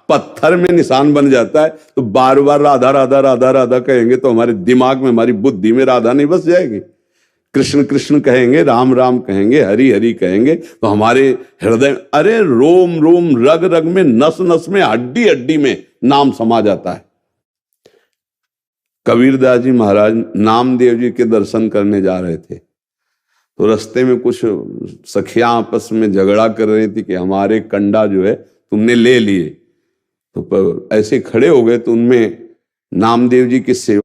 पत्थर में निशान बन जाता है। तो बार बार राधा राधा राधा राधा कहेंगे तो हमारे दिमाग में, हमारी बुद्धि में राधा नहीं बस जाएगी। कृष्ण कृष्ण कहेंगे, राम राम कहेंगे, हरि हरि कहेंगे तो हमारे हृदय, अरे रोम रोम रग रग में, नस नस में, हड्डी हड्डी में नाम समा जाता है। कबीरदास जी महाराज नामदेव जी के दर्शन करने जा रहे थे तो रास्ते में कुछ सखियां आपस में झगड़ा कर रही थी कि हमारे कंडा जो है तुमने ले लिए। तो ऐसे खड़े हो गए तो उनमें नामदेव जी की सेवा,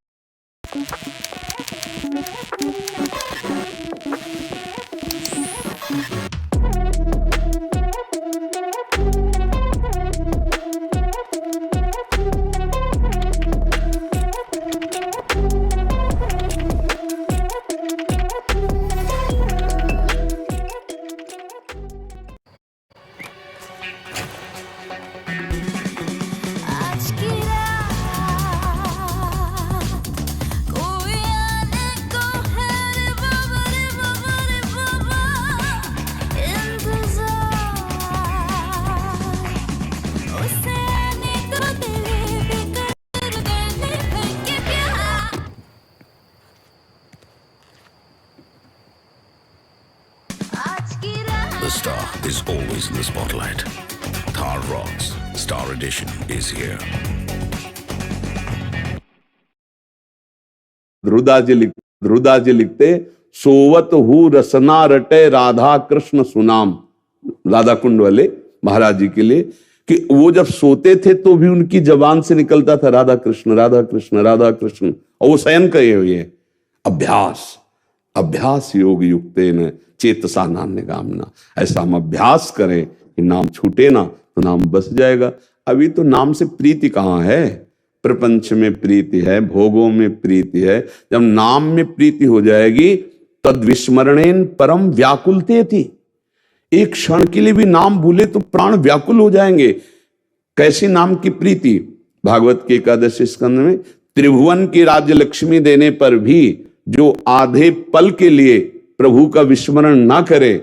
The star is always in the spotlight. Thar Rocks Star Edition is here. Dhruvdas जी लिखते सोवत हु रसना रटे राधा कृष्ण सुनाम, राधा कुंड वाले महाराज जी के लिए, कि वो जब सोते थे तो भी उनकी जबान से निकलता था राधा कृष्ण राधा कृष्ण राधा कृष्ण, और वो शयन कहे हुए हैं। अभ्यास अभ्यास योग युक्तेन चेतसा नान्य गामना, ऐसा हम अभ्यास करें कि नाम छूटे ना तो नाम बस जाएगा। अभी तो नाम से प्रीति कहाँ है, प्रपंच में प्रीति है, भोगों में प्रीति है। जब नाम में प्रीति हो जाएगी तद विस्मरणेन परम व्याकुलते थी, एक क्षण के लिए भी नाम भूले तो प्राण व्याकुल हो जाएंगे। कैसी नाम की प्रीति, भागवत के एकादश स्कंद में, त्रिभुवन की राज्य लक्ष्मी देने पर भी जो आधे पल के लिए प्रभु का विस्मरण ना करे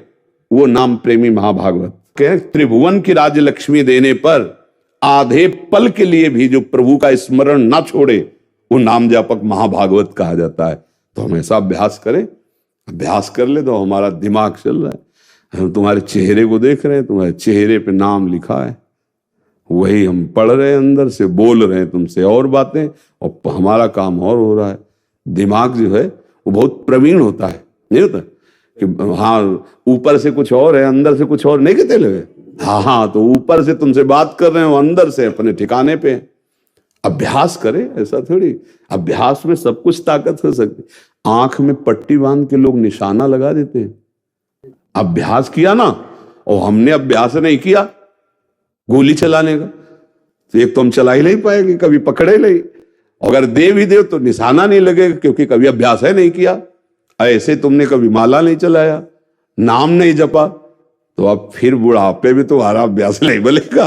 वो नाम प्रेमी महाभागवत। त्रिभुवन की राज्य लक्ष्मी देने पर आधे पल के लिए भी जो प्रभु का स्मरण ना छोड़े वो नाम जापक महाभागवत कहा जाता है। तो हम ऐसा अभ्यास करें, अभ्यास कर ले तो हमारा दिमाग चल रहा है। हम तुम्हारे चेहरे को देख रहे हैं, तुम्हारे चेहरे पे नाम लिखा है, वही हम पढ़ रहे हैं, अंदर से बोल रहे हैं तुमसे और बातें, और हमारा काम और हो रहा है। दिमाग जो है वो बहुत प्रवीण होता है, नहीं होता कि हाँ ऊपर से कुछ और है अंदर से कुछ और, नहीं कहते लोग। हाँ तो ऊपर से तुमसे बात कर रहे हो, अंदर से अपने ठिकाने पे। अभ्यास करें, ऐसा थोड़ी अभ्यास में सब कुछ ताकत हो सकती। आंख में पट्टी बांध के लोग निशाना लगा देते हैं, अभ्यास किया ना, और हमने अभ्यास नहीं किया गोली चलाने का तो एक तो हम चला ही नहीं पाएंगे, कभी पकड़े नहीं। अगर दे भी दे तो निशाना नहीं लगेगा क्योंकि कभी अभ्यास है नहीं किया। ऐसे तुमने कभी माला नहीं चलाया, नाम नहीं जपा, तो अब फिर बुढ़ापे में तुम्हारा अभ्यास नहीं बनेगा।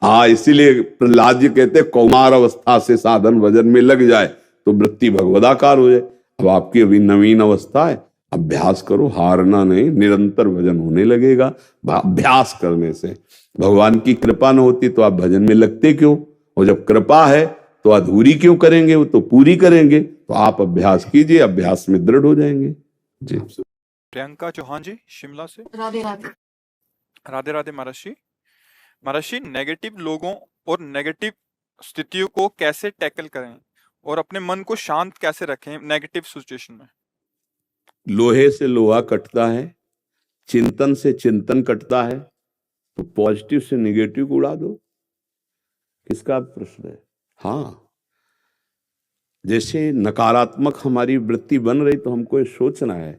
हाँ, इसीलिए प्रहलाद जी कहते कौमार अवस्था से साधन भजन में लग जाए तो वृत्ति भगवदाकार हो जाए। अब आपकी अभी नवीन अवस्था है, अभ्यास करो, हारना नहीं, निरंतर भजन होने लगेगा। अभ्यास करने से भगवान की कृपा न होती तो आप भजन में लगते क्यों, और जब कृपा है तो अधूरी क्यों करेंगे, वो तो पूरी करेंगे। तो आप अभ्यास कीजिए, अभ्यास में दृढ़ हो जाएंगे। जी। प्रियंका चौहान जी शिमला से। राधे राधे। राधे राधे महर्षि। महर्षि, नेगेटिव लोगों और नेगेटिव स्थितियों को कैसे टैकल करें और अपने मन को शांत कैसे रखें नेगेटिव सिचुएशन में? लोहे से लोहा कटता है, चिंतन से चिंतन कटता है, तो पॉजिटिव से निगेटिव को उड़ा दो। किसका प्रश्न है? हाँ, जैसे नकारात्मक हमारी वृत्ति बन रही तो हमको ये सोचना है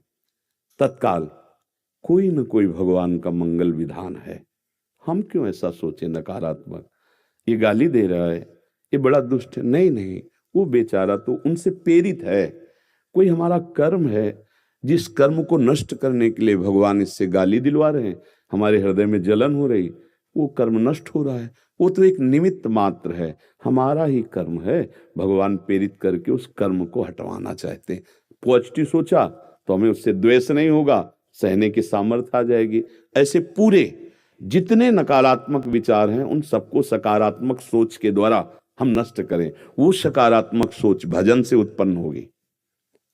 तत्काल कोई न कोई भगवान का मंगल विधान है। हम क्यों ऐसा सोचे नकारात्मक, ये गाली दे रहा है, ये बड़ा दुष्ट है। नहीं नहीं, वो बेचारा तो उनसे प्रेरित है, कोई हमारा कर्म है जिस कर्म को नष्ट करने के लिए भगवान इससे गाली दिलवा रहे हैं। हमारे हृदय में जलन हो रही, वो कर्म नष्ट हो रहा है, वो तो एक निमित्त मात्र है, हमारा ही कर्म है। भगवान प्रेरित करके उस कर्म को हटवाना चाहते हैं। पॉजिटिव सोचा तो हमें उससे द्वेष नहीं होगा, सहने की सामर्थ्य आ जाएगी। ऐसे पूरे जितने नकारात्मक विचार हैं उन सबको सकारात्मक सोच के द्वारा हम नष्ट करें। वो सकारात्मक सोच भजन से उत्पन्न होगी।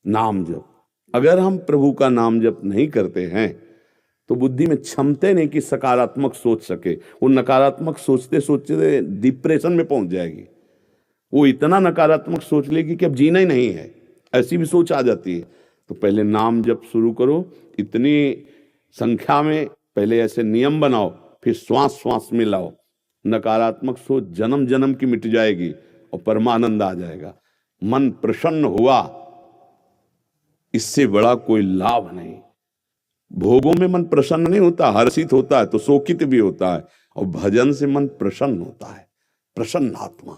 नाम जप, अगर हम प्रभु का नाम जप नहीं करते हैं तो बुद्धि में क्षमता नहीं कि सकारात्मक सोच सके। वो नकारात्मक सोचते सोचते डिप्रेशन में पहुंच जाएगी। वो इतना नकारात्मक सोच लेगी कि अब जीना ही नहीं है, ऐसी भी सोच आ जाती है। तो पहले नाम जप शुरू करो, इतनी संख्या में पहले ऐसे नियम बनाओ, फिर श्वास श्वास में लाओ। नकारात्मक सोच जन्म जन्म की मिट जाएगी और परमानंद आ जाएगा। मन प्रसन्न हुआ, इससे बड़ा कोई लाभ नहीं। भोगों में मन प्रसन्न नहीं होता, हर्षित होता है तो शोकित भी होता है, और भजन से मन प्रसन्न होता है। प्रसन्न आत्मा,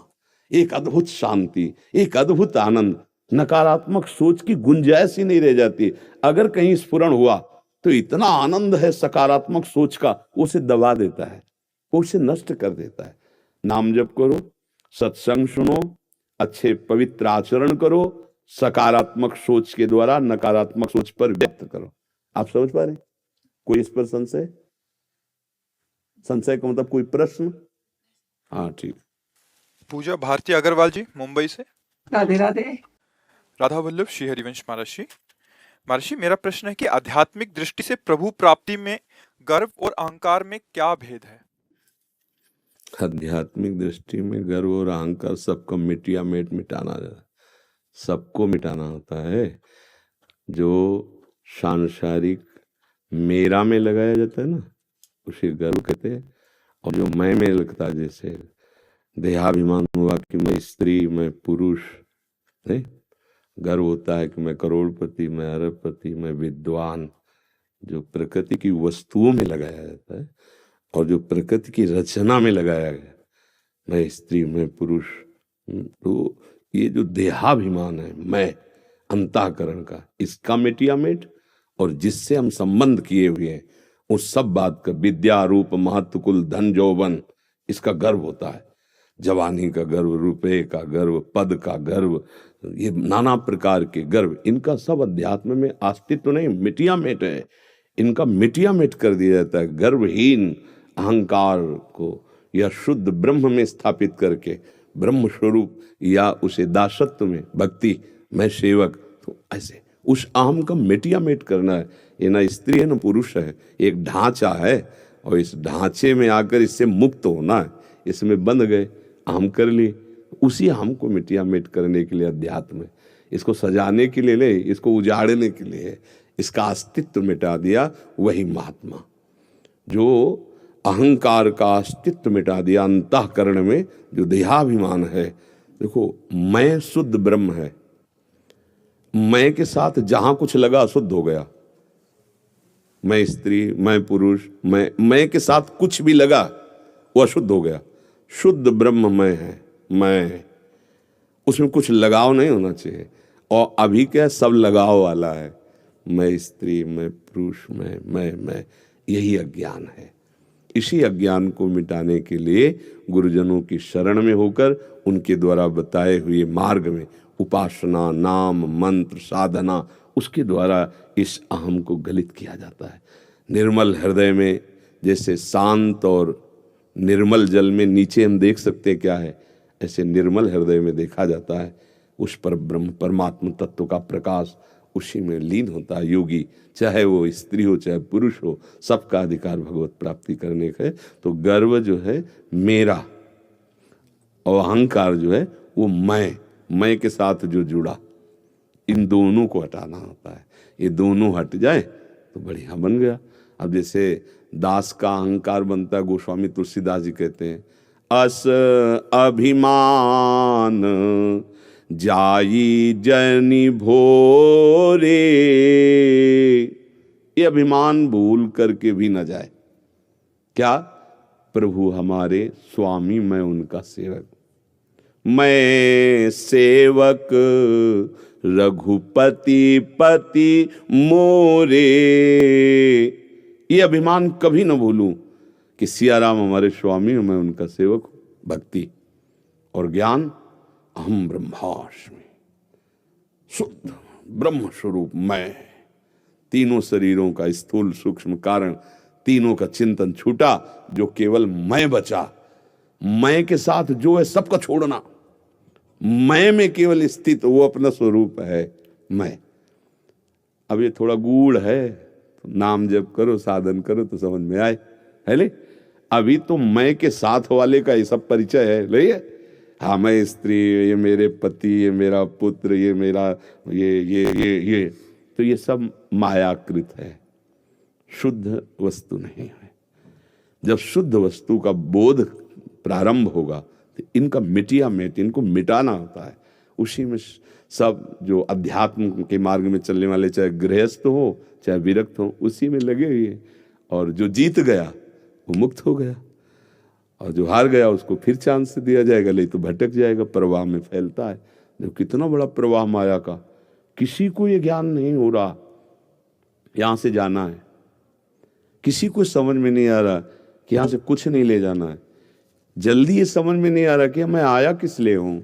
एक अद्भुत शांति, एक अद्भुत आनंद। नकारात्मक सोच की गुंजाइश ही नहीं रह जाती। अगर कहीं स्फुरण हुआ तो इतना आनंद है सकारात्मक सोच का, उसे दबा देता है, उसे नष्ट कर देता है। नाम जप करो, सत्संग सुनो, अच्छे पवित्र आचरण करो, सकारात्मक सोच के द्वारा नकारात्मक सोच पर व्यक्त करो। आप समझ पा रहे हैं? कोई इस पर संशय? संशय का मतलब कोई प्रश्न? हाँ ठीक। पूजा भारती अग्रवाल जी मुंबई से। राधे राधे। राधा वल्लभ श्री हरिवंश महर्षि। महर्षि, मेरा प्रश्न है कि आध्यात्मिक दृष्टि से प्रभु प्राप्ति में गर्व और अहंकार में क्या भेद है? आध्यात्मिक दृष्टि में गर्व और अहंकार सबको मिटाना, सबको मिटाना होता है। जो सांसारिक मेरा में लगाया जाता है ना, उसे गर्व कहते हैं। और जो मैं में लगता है, जैसे देहाभिमान हुआ कि मैं स्त्री, मैं पुरुष, नहीं, गर्व होता है कि मैं करोड़पति, मैं अरबपति, मैं विद्वान। जो प्रकृति की वस्तुओं में लगाया जाता है और जो प्रकृति की रचना में लगाया गया, मैं स्त्री, मैं पुरुष, तो ये जो देहाभिमान है, मैं अंतःकरण का, इसका मिट, और जिससे हम संबंध किए हुए हैं उस सब बात का, विद्या, रूप, महत्व, कुल, धन, यौवन, इसका गर्व होता है। जवानी का गर्व, रुपए का गर्व, पद का गर्व, ये नाना प्रकार के गर्व, इनका सब अध्यात्म में अस्तित्व नहीं, मिट है। इनका मिट कर दिया जाता है। गर्वहीन अहंकार को या शुद्ध ब्रह्म में स्थापित करके ब्रह्म स्वरूप, या उसे दासत्व में, भक्ति, मैं सेवक, तो ऐसे उस अहम का मिट करना है। ये ना स्त्री है ना पुरुष है, एक ढांचा है, और इस ढांचे में आकर इससे मुक्त होना है। इसमें बंध गए, अहम कर लिए, उसी अहम को मिट करने के लिए अध्यात्म है। इसको सजाने के लिए नहीं, इसको उजाड़ने के लिए, इसका अस्तित्व मिटा दिया, वही महात्मा। जो अहंकार का अस्तित्व मिटा दिया अंतःकरण में, जो देहाभिमान है। देखो, मैं शुद्ध ब्रह्म है, मैं के साथ जहां कुछ लगा अशुद्ध हो गया। मैं स्त्री, मैं पुरुष, मैं के साथ कुछ भी लगा वो अशुद्ध हो गया। शुद्ध ब्रह्म मैं है, मैं, उसमें कुछ लगाव नहीं होना चाहिए। और अभी क्या, सब लगाव वाला है। मैं स्त्री, मैं पुरुष, मैं, यही अज्ञान है। इसी अज्ञान को मिटाने के लिए गुरुजनों की शरण में होकर उनके द्वारा बताए हुए मार्ग में उपासना, नाम, मंत्र, साधना, उसके द्वारा इस अहम को गलित किया जाता है। निर्मल हृदय में, जैसे शांत और निर्मल जल में नीचे हम देख सकते क्या है, ऐसे निर्मल हृदय में देखा जाता है उस पर ब्रह्म परमात्मा तत्व का प्रकाश, उसी में लीन होता है योगी। चाहे वो स्त्री हो चाहे पुरुष हो, सबका अधिकार भगवत प्राप्ति करने का है। तो गर्व जो है मेरा, और अहंकार जो है वो मैं के साथ जो जुड़ा, इन दोनों को हटाना होता है। ये दोनों हट जाए तो बढ़िया बन गया। अब जैसे दास का अहंकार बनता है, गोस्वामी तुलसीदास जी कहते हैं, अस अभिमान जाई जनि भोरे। ये अभिमान भूल करके भी न जाए। क्या? प्रभु हमारे स्वामी, मैं उनका सेवक, मैं सेवक रघुपति पति मोरे। ये अभिमान कभी न भूलूं कि सियाराम हमारे स्वामी, मैं उनका सेवक हूं। भक्ति और ज्ञान, अहम ब्रह्मास्मि, शुद्ध ब्रह्म स्वरूप मैं, तीनों शरीरों का स्थूल सूक्ष्म कारण, तीनों का चिंतन छूटा, जो केवल मैं बचा। मैं के साथ जो है सबका छोड़ना, मैं में केवल स्थित वो अपना स्वरूप है मैं। अब ये थोड़ा गूढ़ है, तो नाम जप करो, साधन करो तो समझ में आए, है ले। अभी तो मैं के साथ वाले का ये सब परिचय है, ले। हाँ, मैं स्त्री, ये मेरे पति, ये मेरा पुत्र, ये मेरा ये तो ये सब मायाकृत है, शुद्ध वस्तु नहीं है। जब शुद्ध वस्तु का बोध प्रारंभ होगा तो इनका मिटिया मिट, इनको मिटाना होता है। उसी में सब जो अध्यात्म के मार्ग में चलने वाले, चाहे गृहस्थ हो चाहे विरक्त हो, उसी में लगे हुए। और जो जीत गया वो मुक्त हो गया, और जो हार गया उसको फिर चांस दिया जाएगा, नहीं तो भटक जाएगा, प्रवाह में फैलता है। जो कितना बड़ा प्रवाह माया का, किसी को ये ज्ञान नहीं हो रहा यहां से जाना है, किसी को समझ में नहीं आ रहा कि यहां से कुछ नहीं ले जाना है। जल्दी ये समझ में नहीं आ रहा कि मैं आया किस लिए हूं,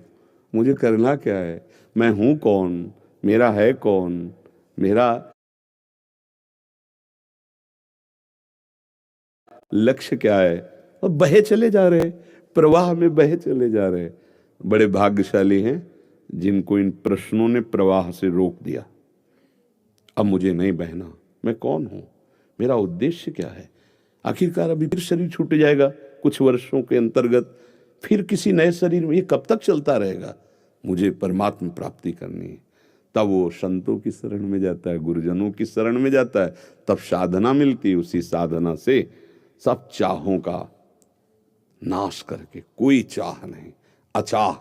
मुझे करना क्या है, मैं हूं कौन, मेरा है कौन, मेरा लक्ष्य क्या है। और बहे चले जा रहे, प्रवाह में बहे चले जा रहे। बड़े भाग्यशाली हैं जिनको इन प्रश्नों ने प्रवाह से रोक दिया। अब मुझे नहीं बहना, मैं कौन हूं, मेरा उद्देश्य क्या है। आखिरकार अभी फिर शरीर छूट जाएगा कुछ वर्षों के अंतर्गत, फिर किसी नए शरीर में, ये कब तक चलता रहेगा। मुझे परमात्मा प्राप्ति करनी है। तब वो संतों की शरण में जाता है, गुरुजनों की शरण में जाता है, तब साधना मिलती है। उसी साधना से सब चाहों का नाश करके, कोई चाह नहीं, अचाह,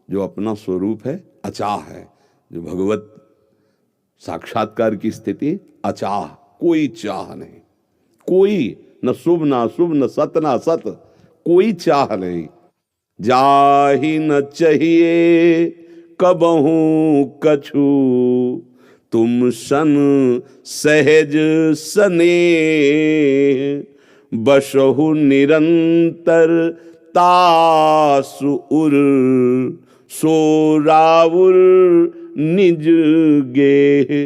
जो अपना स्वरूप है अचाह है, जो भगवत साक्षात्कार की स्थिति अचाह, कोई चाह नहीं, कोई न शुभ न अशुभ, न सत न असत, कोई चाह नहीं। जाहि न चाहिए कबहू कछु, तुम सन सहज सने, बसहु निरंतर तासु उर, सोराउर निज गे।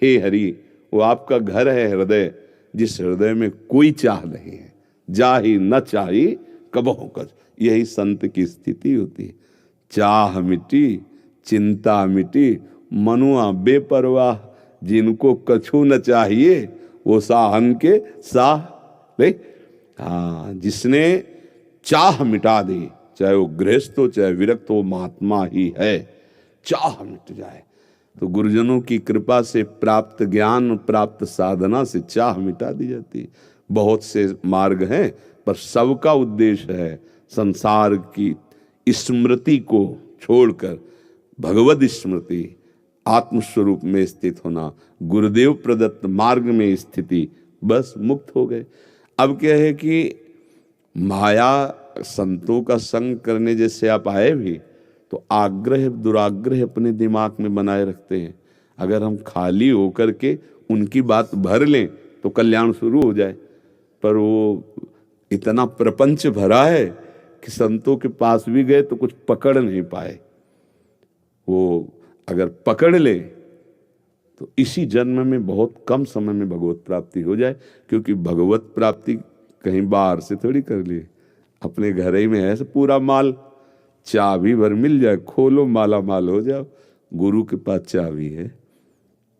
हे हरि, वो आपका घर है हृदय, जिस हृदय में कोई चाह नहीं है। जाहि न चाही कबहु कछु, यही संत की स्थिति होती है। चाह मिटी, चिंता मिटी, मनुआ बेपरवाह, जिनको कछु न चाहिए वो साहन के साह ले। हाँ, जिसने चाह मिटा दी, चाहे वो गृहस्थ हो चाहे विरक्त हो, महात्मा ही है। चाह मिट जाए तो गुरुजनों की कृपा से प्राप्त ज्ञान, प्राप्त साधना से चाह मिटा दी जाती। बहुत से मार्ग हैं, पर सबका उद्देश्य है संसार की स्मृति को छोड़कर भगवद स्मृति, आत्मस्वरूप में स्थित होना, गुरुदेव प्रदत्त मार्ग में स्थिति, बस मुक्त हो गए। अब क्या है कि माया संतों का संग करने जैसे आप आए भी तो आग्रह दुराग्रह अपने दिमाग में बनाए रखते हैं। अगर हम खाली होकर के उनकी बात भर लें तो कल्याण शुरू हो जाए, पर वो इतना प्रपंच भरा है कि संतों के पास भी गए तो कुछ पकड़ नहीं पाए। वो अगर पकड़ ले तो इसी जन्म में बहुत कम समय में भगवत प्राप्ति हो जाए, क्योंकि भगवत प्राप्ति कहीं बाहर से थोड़ी कर लिए, अपने घर ही में है पूरा माल। चाबी भर मिल जाए, खोलो माला माल हो जाओ। गुरु के पास चाबी है,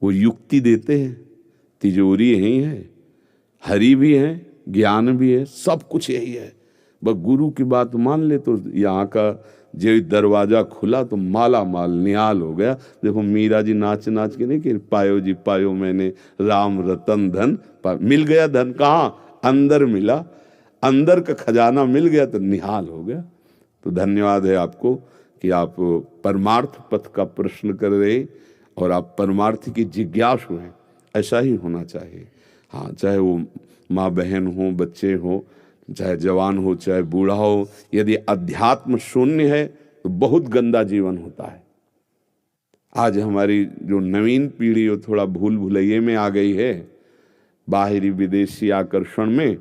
वो युक्ति देते हैं, तिजोरी यही है, हरि भी है, ज्ञान भी है, सब कुछ यही है। बस गुरु की बात मान ले तो यहाँ का जो दरवाजा खुला तो माला माल निहाल हो गया। देखो मीरा जी नाच नाच के नहीं कि पायो जी पायो मैंने राम रतन धन, मिल गया धन कहाँ, अंदर मिला, अंदर का खजाना मिल गया तो निहाल हो गया। तो धन्यवाद है आपको कि आप परमार्थ पथ का प्रश्न कर रहे और आप परमार्थ की जिज्ञासु हैं। ऐसा ही होना चाहिए। हाँ, चाहे वो माँ बहन हो, बच्चे हो, चाहे जवान हो चाहे बूढ़ा हो, यदि अध्यात्म शून्य है तो बहुत गंदा जीवन होता है। आज हमारी जो नवीन पीढ़ी वो थोड़ा भूल भुलैये में आ गई है, बाहरी विदेशी आकर्षण में।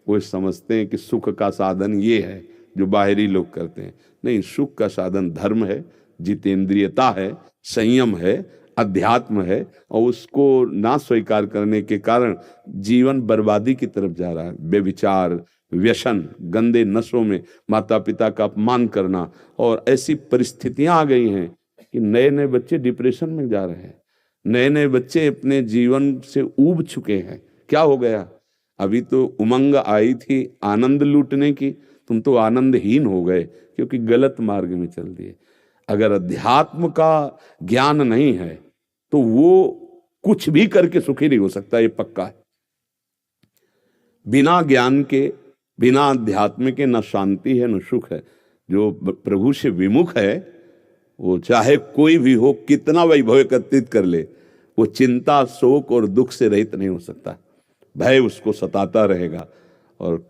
वो समझते हैं कि सुख का साधन ये है जो बाहरी लोग करते हैं। नहीं, सुख का साधन धर्म है, जितेंद्रियता है, संयम है, अध्यात्म है, और उसको ना स्वीकार करने के कारण जीवन बर्बादी की तरफ जा रहा है। बेविचार, व्यसन, गंदे नशों में माता पिता का अपमान करना, और ऐसी परिस्थितियां आ गई हैं कि नए नए बच्चे डिप्रेशन में जा रहे हैं, नए नए बच्चे अपने जीवन से ऊब चुके हैं। क्या हो गया? अभी तो उमंग आई थी आनंद लूटने की, तुम तो आनंदहीन हो गए क्योंकि गलत मार्ग में चल दिए। अगर अध्यात्म का ज्ञान नहीं है तो वो कुछ भी करके सुखी नहीं हो सकता, ये पक्का है। बिना ज्ञान के, बिना अध्यात्म के न शांति है न सुख है। जो प्रभु से विमुख है वो चाहे कोई भी हो, कितना वैभव एकत्रित कर ले, वो चिंता, शोक और दुख से रहित नहीं हो सकता। भय उसको सताता रहेगा। और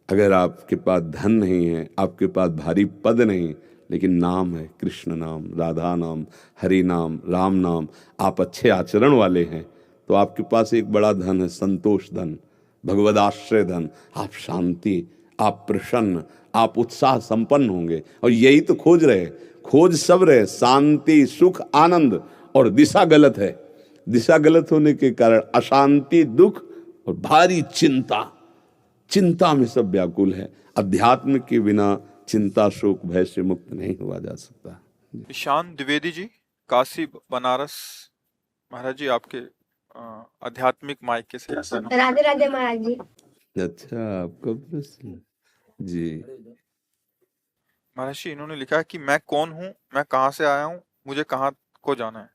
अगर आपके पास धन नहीं है, आपके पास भारी पद नहीं, लेकिन नाम है, कृष्ण नाम, राधा नाम, हरि नाम, राम नाम, आप अच्छे आचरण वाले हैं, तो आपके पास एक बड़ा धन है, संतोष धन, भगवदाश्रय धन। आप शांति, आप प्रसन्न, आप उत्साह संपन्न होंगे। और यही तो खोज रहे, खोज सब रहे, शांति, सुख, आनंद। और दिशा गलत है। दिशा गलत होने के कारण अशांति, दुख और भारी चिंता, चिंता में सब व्याकुल है। अध्यात्म के बिना चिंता, शोक, भय से मुक्त नहीं हुआ जा सकता। ईशान द्विवेदी जी, काशी बनारस। महाराज जी, आपके आध्यात्मिक मायके से ऐसा ना। राधे राधे महाराज जी। अच्छा, आपका प्रश्न जी। महाराज जी, इन्होंने लिखा है कि मैं कौन हूँ, मैं कहाँ से आया हूँ, मुझे कहाँ को जाना है।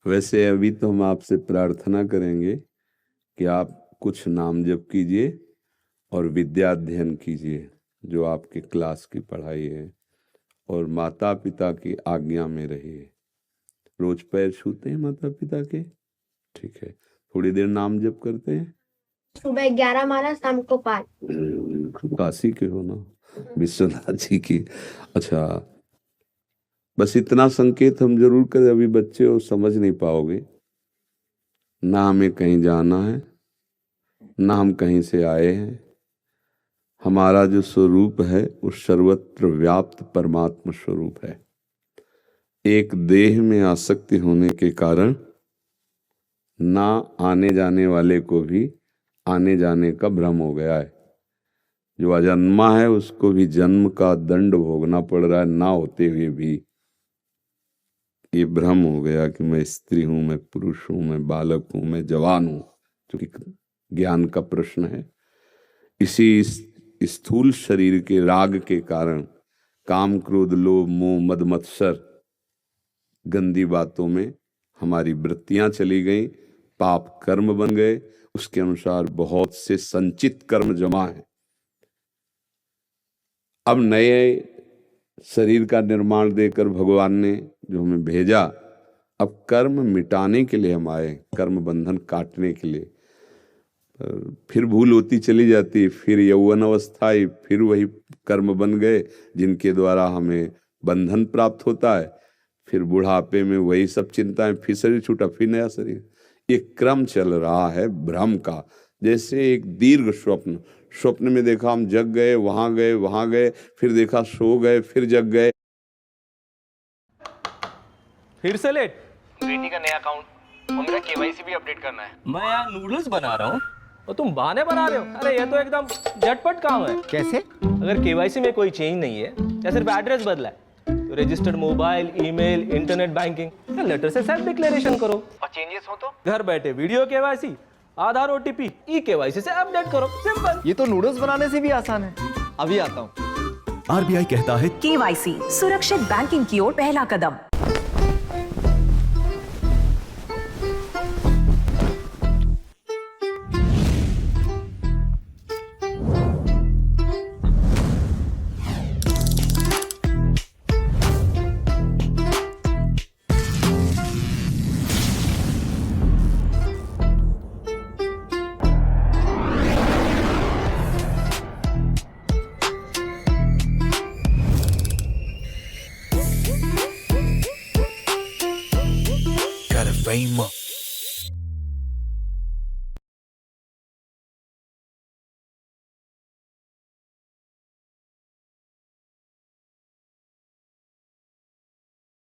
वैसे अभी तो हम आपसे प्रार्थना करेंगे कि आप कुछ नाम जप कीजिए और विद्या अध्ययन कीजिए, जो आपके क्लास की पढ़ाई है, और माता पिता की आज्ञा में रहिए। रोज पैर छूते हैं माता पिता के? ठीक है। थोड़ी देर नाम जप करते हैं। सुबह 11 माला, शाम को 5। काशी के हो ना, विश्वनाथ जी की। अच्छा, बस इतना संकेत हम जरूर करें, अभी बच्चे हो समझ नहीं पाओगे। ना हमें कहीं जाना है, ना हम कहीं से आए हैं। हमारा जो स्वरूप है वो सर्वत्र व्याप्त परमात्मा स्वरूप है। एक देह में आसक्ति होने के कारण ना आने जाने वाले को भी आने जाने का भ्रम हो गया है। जो अजन्मा है उसको भी जन्म का दंड भोगना पड़ रहा है, ना होते हुए भी। ये भ्रम हो गया कि मैं स्त्री हूं, मैं पुरुष हूं, मैं बालक हूं, मैं जवान हूं, जो कि ज्ञान का प्रश्न है। इसी स्थूल शरीर के राग के कारण काम, क्रोध, लोभ, मोह, मद, मत्सर, गंदी बातों में हमारी वृत्तियां चली गई, पाप कर्म बन गए। उसके अनुसार बहुत से संचित कर्म जमा है। अब नए शरीर का निर्माण देकर भगवान ने जो हमें भेजा, अब कर्म मिटाने के लिए हम आए, कर्म बंधन काटने के लिए। फिर भूल होती चली जाती, फिर यौवन अवस्था आई, फिर वही कर्म बन गए जिनके द्वारा हमें बंधन प्राप्त होता है। फिर बुढ़ापे में वही सब चिंताएं, फिर शरीर छूटा, फिर नया शरीर। एक क्रम चल रहा है भ्रम का, जैसे एक दीर्घ स्वप्न। स्वप्न में देखा हम जग गए, वहां गए, फिर देखा सो गए, फिर जग गए। फिर से लेट। बेटी का नया अकाउंट और मेरा केवाईसी भी अपडेट करना है। मैं यहाँ नूडल्स बना रहा हूँ और तुम बहाने बना रहे हो। अरे ये तो एकदम झटपट काम है। कैसे? अगर केवाईसी में कोई चेंज नहीं है या सिर्फ एड्रेस बदला है तो registered mobile, email, internet banking या लेटर से सेल्फ डिक्लेरेशन करो। और चेंजेस हो तो घर बैठे वीडियो केवाईसी, आधार, ओटीपी, ई केवाईसी से अपडेट करो। सिंपल। ये तो नूडल्स बनाने से भी आसान है। अभी आता हूँ। आरबीआई कहता है केवाईसी सुरक्षित बैंकिंग की ओर पहला कदम। Fame